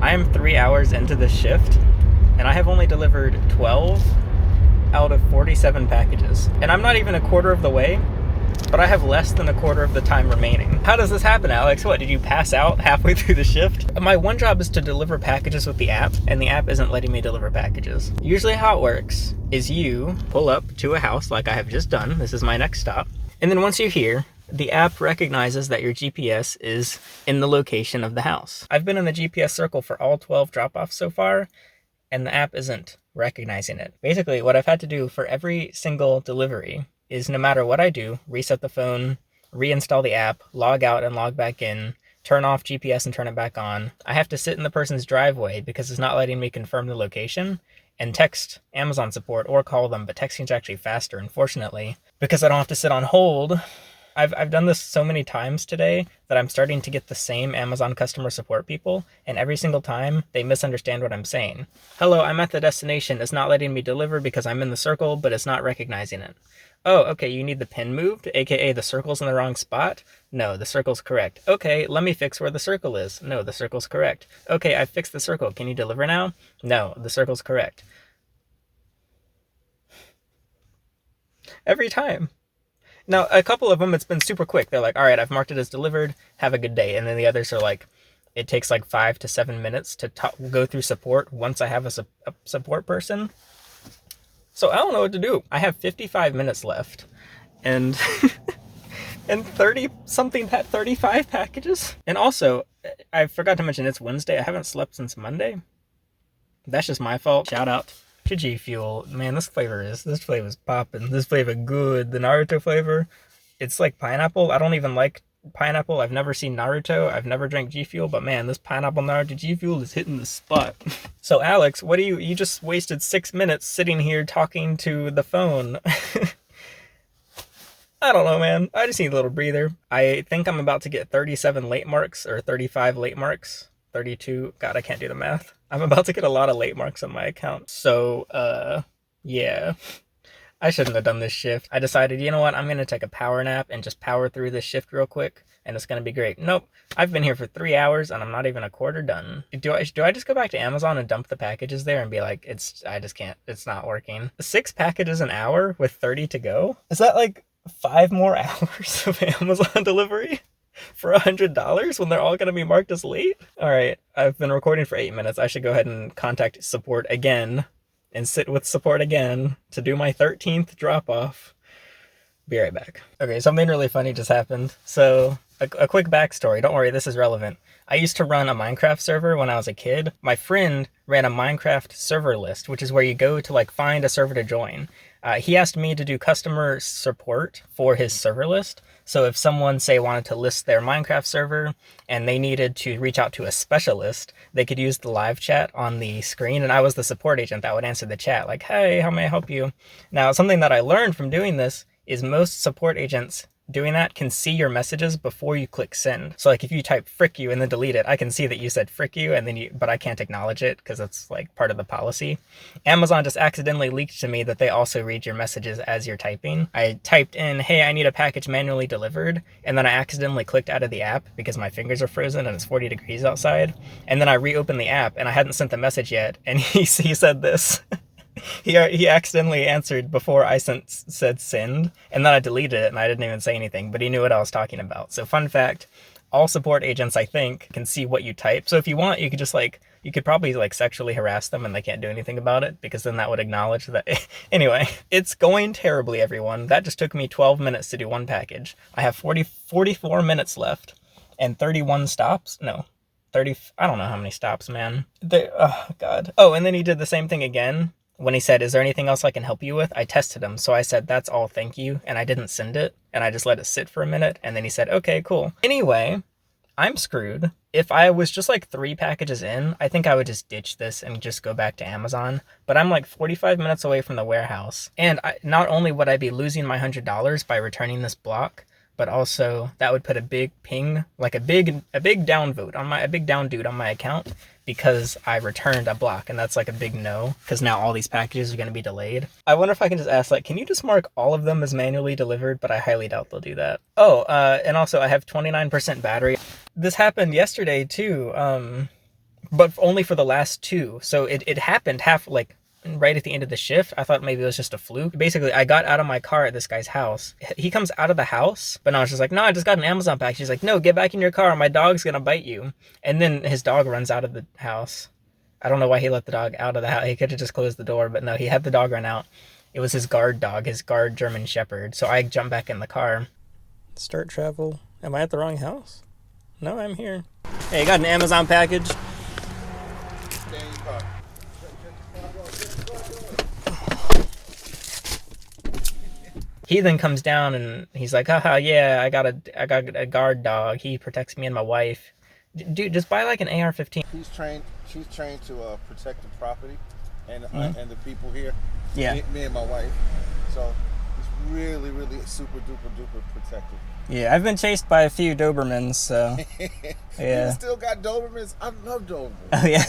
I am 3 hours into this shift, and I have only delivered 12 out of 47 packages. And I'm not even a quarter of the way, but I have less than a quarter of the time remaining. How does this happen, Alex? What, did you pass out halfway through the shift? My one job is to deliver packages with the app, and the app isn't letting me deliver packages. Usually how it works is you pull up to a house like I have just done. This is my next stop. And then once you're here, the app recognizes that your GPS is in the location of the house. I've been in the GPS circle for all 12 drop-offs so far, and the app isn't recognizing it. Basically, what I've had to do for every single delivery is, no matter what I do, reset the phone, reinstall the app, log out and log back in, turn off GPS and turn it back on. I have to sit in the person's driveway because it's not letting me confirm the location, and text Amazon support or call them, but texting is actually faster, unfortunately, because I don't have to sit on hold. I've done this so many times today that I'm starting to get the same Amazon customer support people, and every single time they misunderstand what I'm saying. Hello, I'm at the destination. It's not letting me deliver because I'm in the circle, but it's not recognizing it. Oh, okay, you need the pin moved, aka the circle's in the wrong spot? No, the circle's correct. Okay, let me fix where the circle is. No, the circle's correct. Okay, I fixed the circle. Can you deliver now? No, the circle's correct. Every time. Now, a couple of them, it's been super quick. They're like, all right, I've marked it as delivered. Have a good day. And then the others are like, it takes like 5 to 7 minutes to go through support once I have a support person. So I don't know what to do. I have 55 minutes left and and 35 packages. And also, I forgot to mention it's Wednesday. I haven't slept since Monday. That's just my fault. Shout out to G Fuel. Man, this flavor is popping. This flavor good. The Naruto flavor, it's like pineapple. I don't even like pineapple. I've never seen Naruto. I've never drank G Fuel, but man, this pineapple Naruto G Fuel is hitting the spot. So Alex, what do you just wasted 6 minutes sitting here talking to the phone. I don't know, man. I just need a little breather. I think I'm about to get 37 late marks or 35 late marks. 32. God, I can't do the math. I'm about to get a lot of late marks on my account. So, yeah. I shouldn't have done this shift. I decided, you know what? I'm going to take a power nap and just power through this shift real quick, and it's going to be great. Nope. I've been here for 3 hours, and I'm not even a quarter done. Do I just go back to Amazon and dump the packages there and be like, I just can't. It's not working. 6 packages an hour with 30 to go? Is that like 5 more hours of Amazon delivery for $100 when they're all going to be marked as late? All right, I've been recording for 8 minutes. I should go ahead and contact support again and sit with support again to do my 13th drop off. Be right back. Okay, something really funny just happened. So a quick backstory. Don't worry, this is relevant. I used to run a Minecraft server when I was a kid. My friend ran a Minecraft server list, which is where you go to like find a server to join. He asked me to do customer support for his server list. So if someone, say, wanted to list their Minecraft server and they needed to reach out to a specialist, they could use the live chat on the screen, and I was the support agent that would answer the chat, like, hey, how may I help you? Now, something that I learned from doing this is most support agents doing that can see your messages before you click send. So like if you type frick you and then delete it, I can see that you said frick you, and then but I can't acknowledge it because it's like part of the policy. Amazon just accidentally leaked to me that they also read your messages as you're typing. I typed in, hey, I need a package manually delivered, and then I accidentally clicked out of the app because my fingers are frozen and it's 40 degrees outside. And then I reopened the app and I hadn't sent the message yet, and he said this. He accidentally answered before I said send, and then I deleted it and I didn't even say anything, but he knew what I was talking about. So fun fact, all support agents, I think, can see what you type. So if you want, you could just you could probably sexually harass them and they can't do anything about it, because then that would acknowledge that. Anyway, it's going terribly, everyone. That just took me 12 minutes to do one package. I have 44 minutes left and 31 stops. No, 30. I don't know how many stops, man. Oh, God. Oh, and then he did the same thing again. When he said, is there anything else I can help you with? I tested him. So I said, that's all, thank you. And I didn't send it. And I just let it sit for a minute. And then he said, okay, cool. Anyway, I'm screwed. If I was just like 3 packages in, I think I would just ditch this and just go back to Amazon. But I'm like 45 minutes away from the warehouse. And not only would I be losing my $100 by returning this block, but also that would put a big ping, like a big downvote on a big down dude on my account, because I returned a block, and that's like a big no, because now all these packages are going to be delayed. I wonder if I can just ask, like, can you just mark all of them as manually delivered? But I highly doubt they'll do that. Oh, and also I have 29% battery. This happened yesterday too. but only for the last 2. So it happened like right at the end of the shift. I thought maybe it was just a fluke. Basically, I got out of my car at this guy's house. He comes out of the house, but I was just like, no, I just got an Amazon package. He's like, no, get back in your car. My dog's gonna bite you. And then his dog runs out of the house. I don't know why he let the dog out of the house. He could have just closed the door, but no, he had the dog run out. It was his guard dog, his guard German Shepherd. So I jumped back in the car. Start travel. Am I at the wrong house? No, I'm here. Hey, got an Amazon package. He then comes down and he's like, haha, yeah, I got a guard dog. He protects me and my wife. Dude, just buy like an AR-15. She's trained to protect the property and the people here. Yeah. Me and my wife. So he's really, really super duper protected. Yeah, I've been chased by a few Dobermans, so yeah. You still got Dobermans? I love Dobermans. Oh yeah.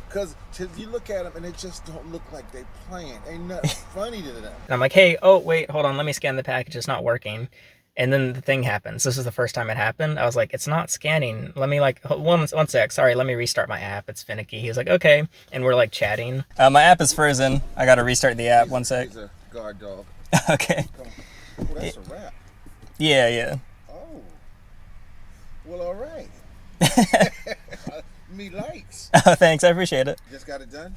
Because you look at them and they just don't look like they playing. Ain't nothing funny to them. And I'm like, hey, oh wait, hold on, let me scan the package. It's not working. And then the thing happens. This is the first time it happened. I was like, it's not scanning. Let me one sec. Sorry, let me restart my app. It's finicky. He was like, okay. And we're like chatting. My app is frozen. I got to restart the app. One sec. He's a guard dog. Okay. Oh, that's a wrap. Yeah. Oh. Well, all right. Me likes. Oh, thanks. I appreciate it. Just got it done?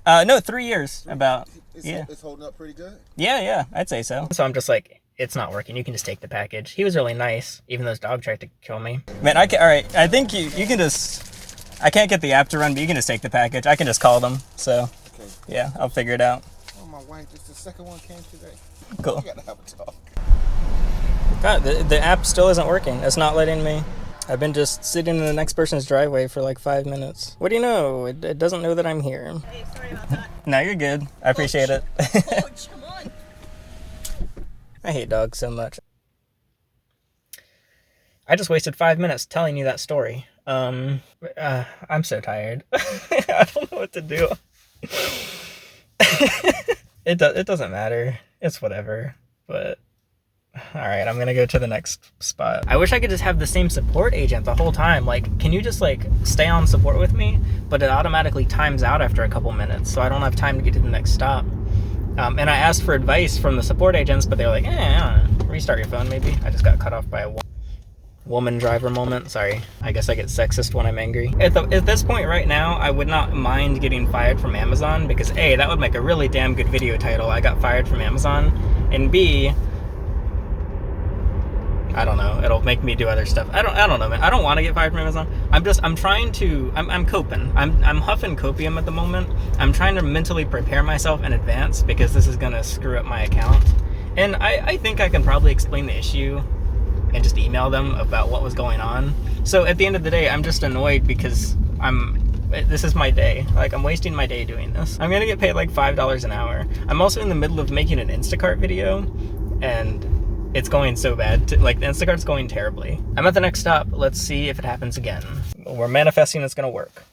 No, 3 years about. It's holding up pretty good? Yeah, I'd say so. So I'm just like, it's not working. You can just take the package. He was really nice, even though his dog tried to kill me. Man, all right. I think you can just, I can't get the app to run, but you can just take the package. I can just call them. So, okay. Yeah, I'll figure it out. Oh, my wife, just the second one came today. Cool. We gotta have a talk. God, the app still isn't working. It's not letting me. I've been just sitting in the next person's driveway for like 5 minutes. What do you know? It doesn't know that I'm here. Hey, sorry about that. No, you're good. I appreciate it. Coach, come on. I hate dogs so much. I just wasted 5 minutes telling you that story. I'm so tired. I don't know what to do. It doesn't matter. It's whatever. But alright, I'm gonna go to the next spot. I wish I could just have the same support agent the whole time. Like, can you just like stay on support with me? But it automatically times out after a couple minutes, so I don't have time to get to the next stop. And I asked for advice from the support agents, but they were like, I don't know, restart your phone maybe. I just got cut off by a woman driver moment. Sorry. I guess I get sexist when I'm angry. At this point right now, I would not mind getting fired from Amazon because A, that would make a really damn good video title. I got fired from Amazon. And B, I don't know, it'll make me do other stuff. I don't know, man. I don't want to get fired from Amazon. I'm coping. I'm huffing copium at the moment. I'm trying to mentally prepare myself in advance because this is gonna screw up my account. And I think I can probably explain the issue and just email them about what was going on. So at the end of the day, I'm just annoyed because this is my day. Like, I'm wasting my day doing this. I'm gonna get paid like $5 an hour. I'm also in the middle of making an Instacart video, and it's going so bad. Like, the Instacart's going terribly. I'm at the next stop. Let's see if it happens again. We're manifesting it's gonna work.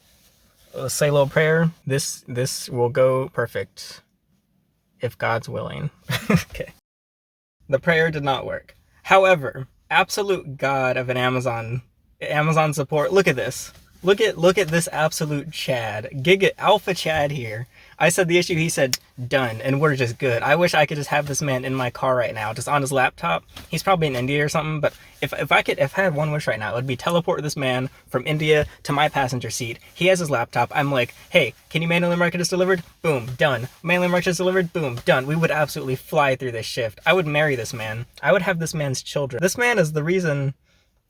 Let's say a little prayer. This will go perfect if God's willing. Okay. The prayer did not work. However, absolute God of an Amazon support. Look at this. Look at this absolute Chad. Giga Alpha Chad here. I said the issue, he said done, and we're just good. I wish I could just have this man in my car right now, just on his laptop. He's probably in India or something, but if I had one wish right now, it would be teleport this man from India to my passenger seat. He has his laptop. I'm like, hey, can you manually mark it as delivered? Boom, done. Manually mark it as delivered? Boom, done. We would absolutely fly through this shift. I would marry this man. I would have this man's children. This man is the reason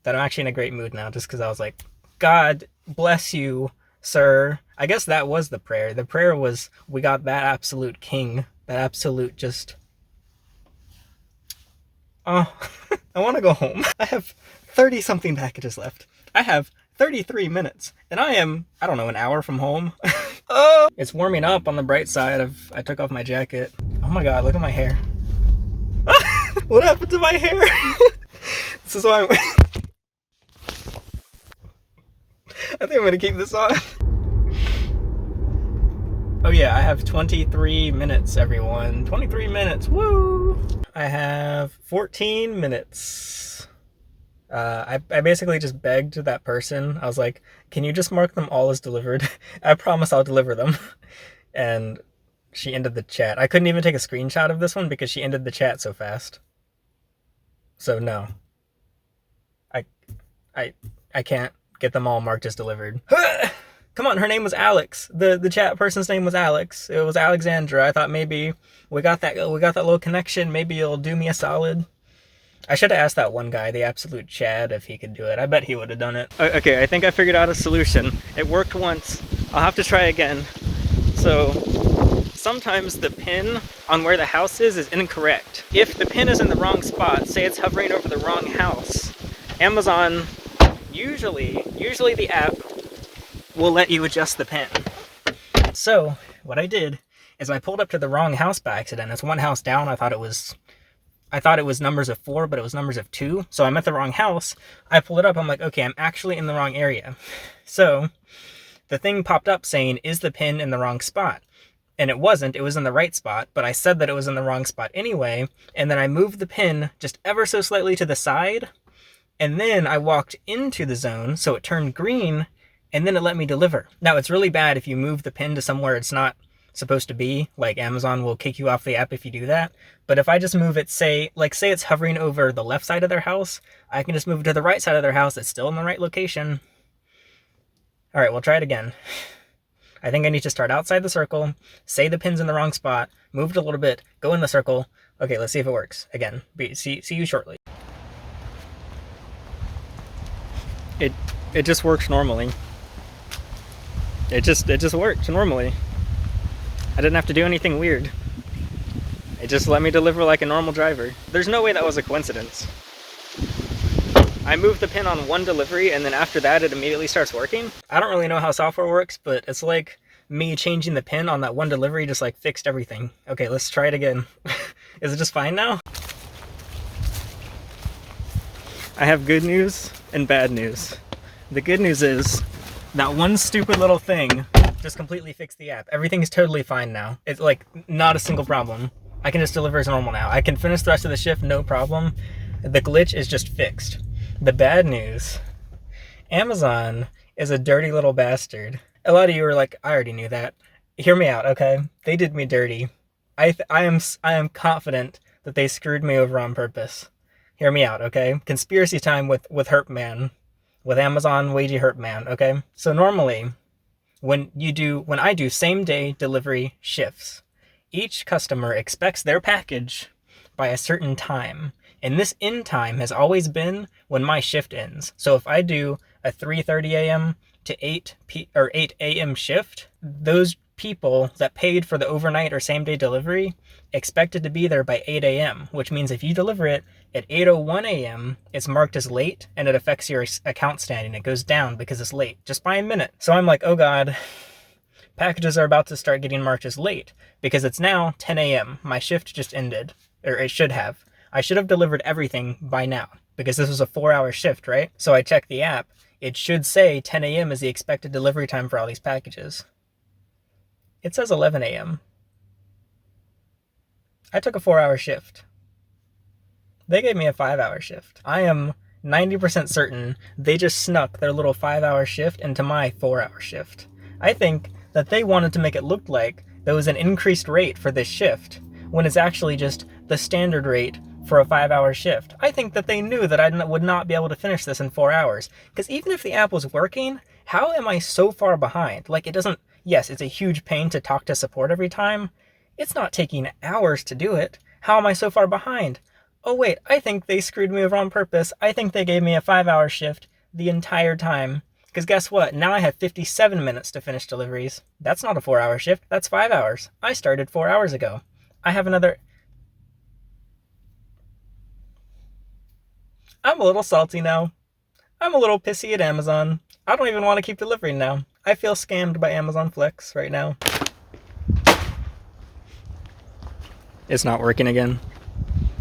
that I'm actually in a great mood now, just because I was like, God bless you, sir. I guess that was the prayer. The prayer was, we got that absolute king. That absolute just... Oh, I want to go home. I have 30-something packages left. I have 33 minutes. And I am, I don't know, an hour from home. Oh! It's warming up on the bright side. I took off my jacket. Oh my god, look at my hair. What happened to my hair? This is why I'm... I think I'm gonna keep this on. Oh yeah, I have 23 minutes, everyone. 23 minutes, woo! I have 14 minutes. I basically just begged that person. I was like, can you just mark them all as delivered? I promise I'll deliver them. And she ended the chat. I couldn't even take a screenshot of this one because she ended the chat so fast. So no. I I I can't get them all marked as delivered. Come on, her name was Alex. The chat person's name was Alex. It was Alexandra. I thought maybe we got that little connection. Maybe you'll do me a solid. I should have asked that one guy, the absolute Chad, if he could do it. I bet he would have done it. Okay, I think I figured out a solution. It worked once. I'll have to try again. So sometimes the pin on where the house is incorrect. If the pin is in the wrong spot, say it's hovering over the wrong house, Amazon, usually the app will let you adjust the pin. So what I did is I pulled up to the wrong house by accident. It's one house down. I thought it was numbers of 4, but it was numbers of 2. So I'm at the wrong house. I pulled it up. I'm like, okay, I'm actually in the wrong area. So the thing popped up saying, is the pin in the wrong spot? And it wasn't. It was in the right spot, but I said that it was in the wrong spot anyway. And then I moved the pin just ever so slightly to the side. And then I walked into the zone, so it turned green, and then it let me deliver. Now, it's really bad if you move the pin to somewhere it's not supposed to be. Like, Amazon will kick you off the app if you do that. But if I just move it, say it's hovering over the left side of their house, I can just move it to the right side of their house. It's still in the right location. All right, we'll try it again. I think I need to start outside the circle, say the pin's in the wrong spot, move it a little bit, go in the circle. Okay, let's see if it works. Again, see you shortly. It just works normally. It just worked normally. I didn't have to do anything weird. It just let me deliver like a normal driver. There's no way that was a coincidence. I moved the pin on one delivery, and then after that it immediately starts working. I don't really know how software works, but it's like me changing the pin on that one delivery just like fixed everything. Okay, let's try it again. Is it just fine now? I have good news and bad news. The good news is that one stupid little thing just completely fixed the app. Everything is totally fine now. It's like not a single problem. I can just deliver as normal now. I can finish the rest of the shift, no problem. The glitch is just fixed. The bad news, Amazon is a dirty little bastard. A lot of you are like, I already knew that. Hear me out, okay? They did me dirty. I am confident that they screwed me over on purpose. Hear me out, okay? Conspiracy time with Herp Man, with Amazon Wagey Herp Man, okay? So normally, when I do same day delivery shifts, each customer expects their package by a certain time. And this end time has always been when my shift ends. So if I do a 3:30 a.m. to 8 a.m. shift, those people that paid for the overnight or same day delivery expected to be there by 8 a.m., which means if you deliver it at 8:01 a.m., it's marked as late and it affects your account standing. It goes down because it's late, just by a minute. So I'm like, oh God, packages are about to start getting marked as late because it's now 10 a.m. My shift just ended, or it should have. I should have delivered everything by now because this was a 4-hour shift, right? So I checked the app. It should say 10 a.m. is the expected delivery time for all these packages. It says 11 a.m. I took a 4-hour shift. They gave me a 5-hour shift. I am 90% certain they just snuck their little 5-hour shift into my 4-hour shift. I think that they wanted to make it look like there was an increased rate for this shift when it's actually just the standard rate for a 5-hour shift. I think that they knew that I would not be able to finish this in 4 hours. Because even if the app was working, how am I so far behind? Like, it doesn't... Yes, it's a huge pain to talk to support every time. It's not taking hours to do it. How am I so far behind? Oh wait, I think they screwed me over on purpose. I think they gave me a 5-hour shift the entire time. Because guess what? Now I have 57 minutes to finish deliveries. That's not a 4-hour shift. That's 5 hours. I started 4 hours ago. I have another... I'm a little salty now. I'm a little pissy at Amazon. I don't even want to keep delivering now. I feel scammed by Amazon Flex right now. It's not working again.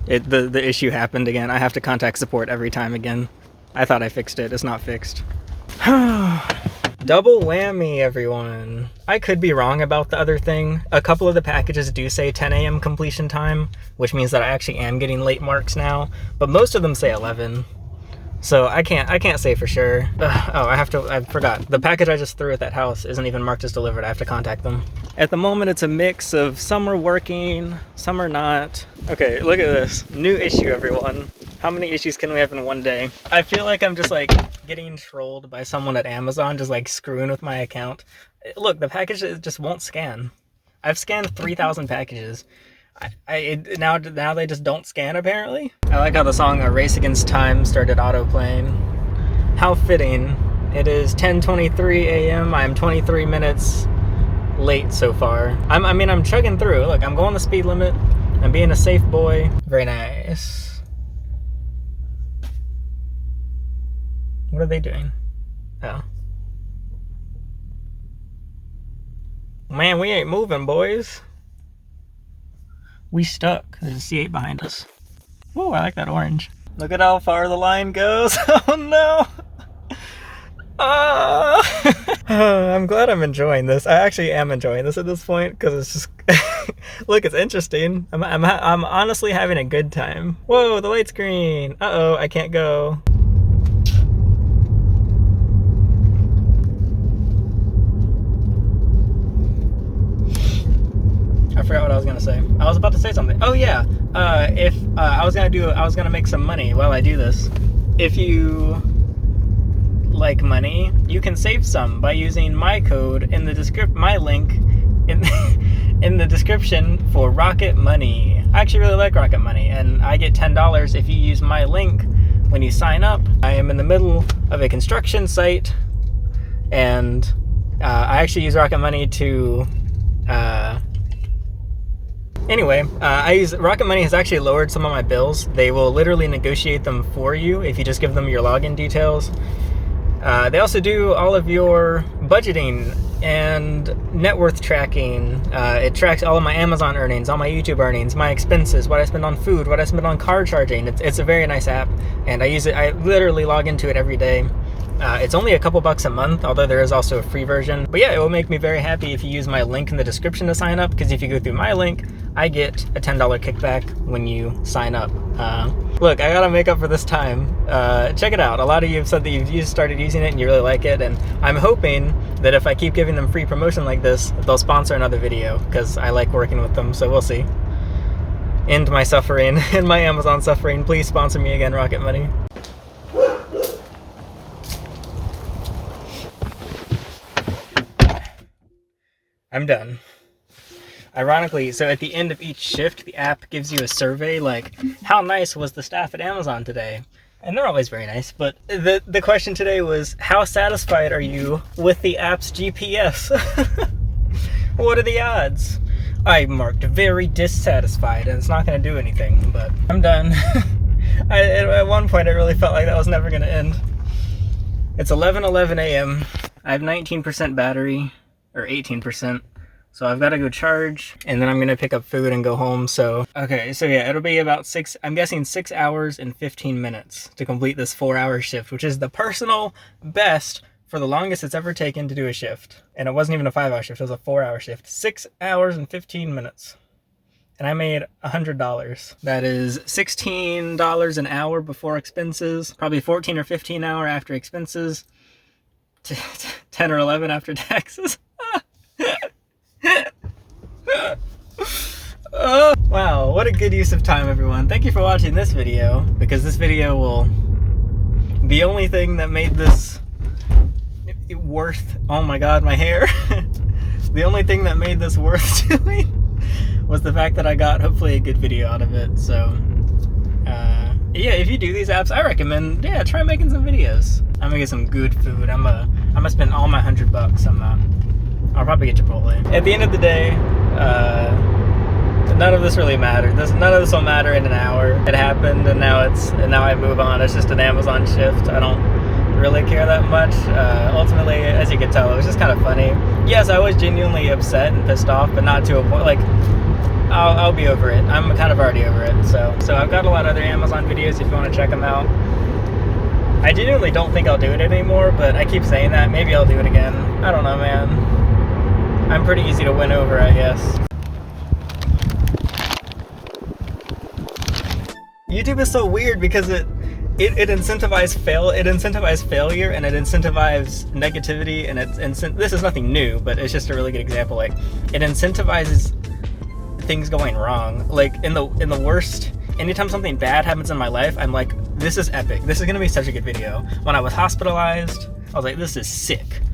The issue happened again. I have to contact support every time again. I thought I fixed it. It's not fixed. Double whammy, everyone. I could be wrong about the other thing. A couple of the packages do say 10 a.m. completion time, which means that I actually am getting late marks now, but most of them say 11. So I can't say for sure. Oh, I forgot. The package I just threw at that house isn't even marked as delivered. I have to contact them. At the moment, it's a mix of some are working, some are not. Okay, look at this. New issue, everyone. How many issues can we have in one day? I feel like I'm just like getting trolled by someone at Amazon, just like screwing with my account. Look, the package just won't scan. I've scanned 3,000 packages. Now they just don't scan apparently. I like how the song "A Race Against Time" started auto-playing. How fitting. It is 10:23 a.m. I'm 23 minutes late so far. I'm chugging through. Look, I'm going the speed limit. I'm being a safe boy. Very nice. What are they doing? Oh. Man, we ain't moving, boys. We stuck. There's a C8 behind us. Whoa, I like that orange. Look at how far the line goes. Oh no! I'm glad I'm enjoying this. I actually am enjoying this at this point because it's just look, it's interesting. I'm honestly having a good time. Whoa, the light's green. Uh-oh, I can't go. I forgot what I was gonna say. I was about to say something. Oh yeah, I was gonna make some money while I do this. If you like money, you can save some by using my code in the my link in in the description for Rocket Money. I actually really like Rocket Money, and I get $10 if you use my link when you sign up. I am in the middle of a construction site, and I actually use Rocket Money to. Anyway, Rocket Money has actually lowered some of my bills. They will literally negotiate them for you if you just give them your login details. They also do all of your budgeting and net worth tracking. It tracks all of my Amazon earnings, all my YouTube earnings, my expenses, what I spend on food, what I spend on car charging. It's a very nice app, and I use it. I literally log into it every day. It's only a couple bucks a month, although there is also a free version. But yeah, it will make me very happy if you use my link in the description to sign up, because if you go through my link, I get a $10 kickback when you sign up. Look, I gotta make up for this time. Check it out. A lot of you have said that you've started using it and you really like it, and I'm hoping that if I keep giving them free promotion like this, they'll sponsor another video, because I like working with them, so we'll see. End my suffering, end my Amazon suffering. Please sponsor me again, Rocket Money. I'm done. Ironically, so at the end of each shift, the app gives you a survey like, how nice was the staff at Amazon today? And they're always very nice, but the question today was, how satisfied are you with the app's GPS? What are the odds? I marked very dissatisfied, and it's not going to do anything, but I'm done. At one point, I really felt like that was never going to end. It's 11:11 a.m. I have 19% battery, or 18%. So I've got to go charge, and then I'm going to pick up food and go home. So, okay, so yeah, it'll be about I'm guessing 6 hours and 15 minutes to complete this 4-hour shift, which is the personal best for the longest it's ever taken to do a shift. And it wasn't even a 5-hour shift, it was a 4-hour shift. 6 hours and 15 minutes. And I made $100. That is $16 an hour before expenses, probably 14 or 15 hour after expenses, 10 or 11 after taxes. Wow, what a good use of time, everyone. Thank you for watching this video, because this video will... The only thing that made this worth... Oh my god, my hair. The only thing that made this worth doing was the fact that I got, hopefully, a good video out of it. So, yeah, if you do these apps, I recommend, yeah, try making some videos. I'm gonna get some good food. I'm gonna spend all my $100. I'll probably get Chipotle. At the end of the day, none of this really mattered. None of this will matter in an hour. It happened, and now I move on. It's just an Amazon shift. I don't really care that much. Ultimately, as you can tell, it was just kind of funny. Yes, I was genuinely upset and pissed off, but not to a point. Like, I'll be over it. I'm kind of already over it. So I've got a lot of other Amazon videos if you want to check them out. I genuinely don't think I'll do it anymore, but I keep saying that. Maybe I'll do it again. I don't know, man. I'm pretty easy to win over, I guess. YouTube is so weird because it incentivizes failure, and it incentivizes negativity, and this is nothing new, but it's just a really good example. Like, it incentivizes things going wrong. Like, in the worst, anytime something bad happens in my life, I'm like, this is epic, this is gonna be such a good video. When I was hospitalized, I was like, this is sick.